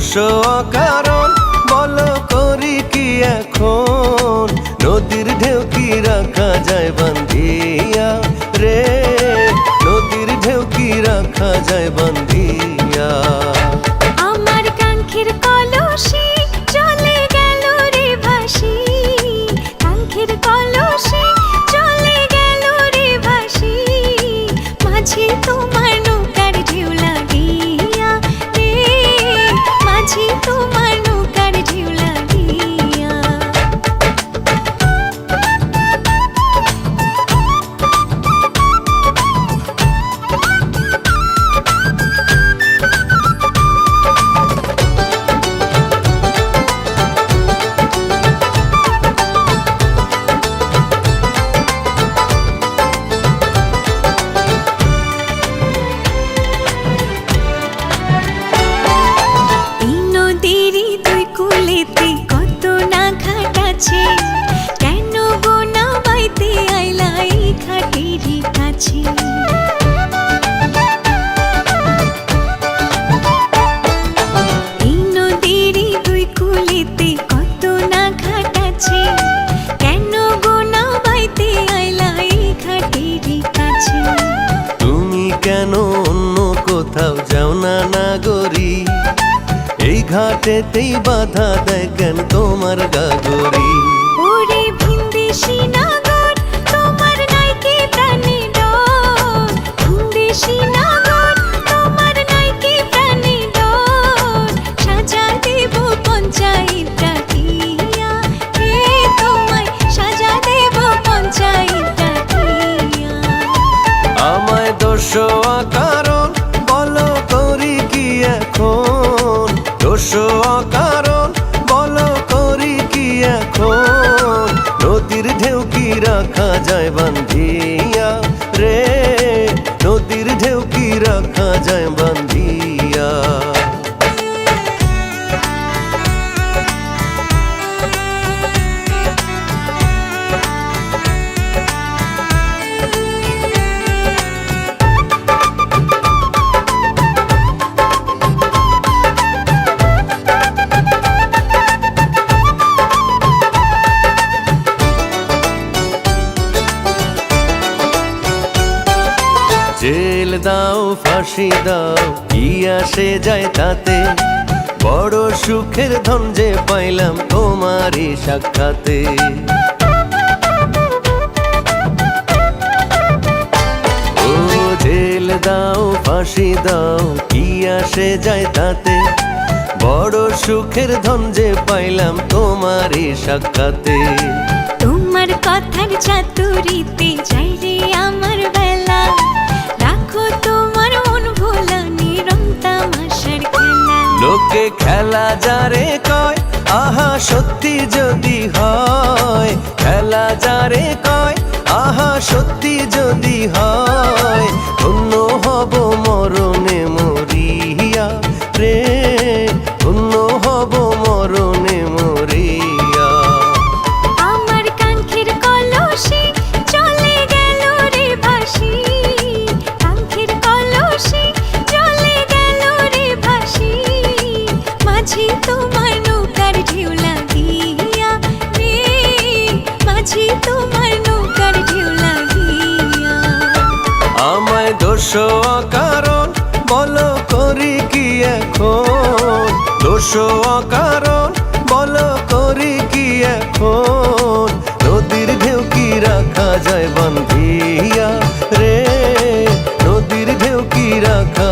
দোষ অকারণ বলো করি কি এখন, নদীর ঢেউ কি রাখা যায় বান্ধিয়া রে, নদীর ঢেউ কি রাখা যায় বান্ধিয়া। আমার কাঙ্ক্ষের কলসি চলে গেল রে ভাসি, কাঙ্ক্ষের কলসি চলে গেল রে ভাসি, মাঝি তোমার নৌকার ঢেউ লাগিয়া রে, মাঝি তোমার নৌকার ঢেউ লাগিয়া। কত না ঘাট আছে, কেন গো না বাইতে আইলা এই ঘাটেরই কাছে। এই নদীরই দুই কুলেতে কত না ঘাট আছে, কেন গো না বাইতে আইলা এই ঘাটেরই কাছে। তুমি কেন অন্য কোথাও যাও না নাগরী, এই ঘাটেতেই বাধা দেয় কেন তোমার গাগরি। ওরে ভিনদেশি নাগর তোমার নাই কি প্রাণে ডর, ভিনদেশি নাগর তোমার নাই কি প্রাণে ডর, সাজা দেব পঞ্চায়েত ডাকিয়া হে, তোমায় সাজা দেব পঞ্চায়েত ডাকিয়া। আমায় দোষ অকারণ বলো করি কি এখন, দোষ অকারণ বলো করি কি এখন, নদীর ঢেউ কি রাখা যায় বান্ধিয়া রে, নদীর ঢেউ কি রাখা যায় বান্ধিয়া। জেল দাও ফাঁসি দাও কি আসে যায় তাতে, বড় সুখের ধন যে পাইলাম তোমারই সাক্ষাতে। ও জেল দাও ফাঁসি দাও কি আসে যায় তাতে, বড় সুখের ধন যে পাইলাম তোমারই সাক্ষাতে। তোমার কথার চাতুরিতে যাই রে আমার বেলা, রাখো তোমার মন ভোলা নিরম তামাশার খেলা। লোকে খেলা যারে কয় আহা সত্যি যদি হয়, খেলা যারে কয় আহা সত্যি যদি হয়, ধন্য হব মরণে মরিয়া রে, ধন্য হব মরণে মরিয়া। আমার কাঙ্ক্ষের কলসি চলে গেল রে ভাসি, কাঙ্ক্ষের কলসি চলে গেল রে ভাসি, মাঝি তোমার নৌকার ঢেউ লাগিয়া রে, মাঝি তোমার নৌকার ঢেউ লাগিয়া। আমায় দোষ অকারণ বলো করি কি এখন, দোষ অকারণ বলো করি কি এখন, নদীর ঢেউ কি রাখা যায় বান্ধিয়া রে, নদীর ঢেউ কি রাখা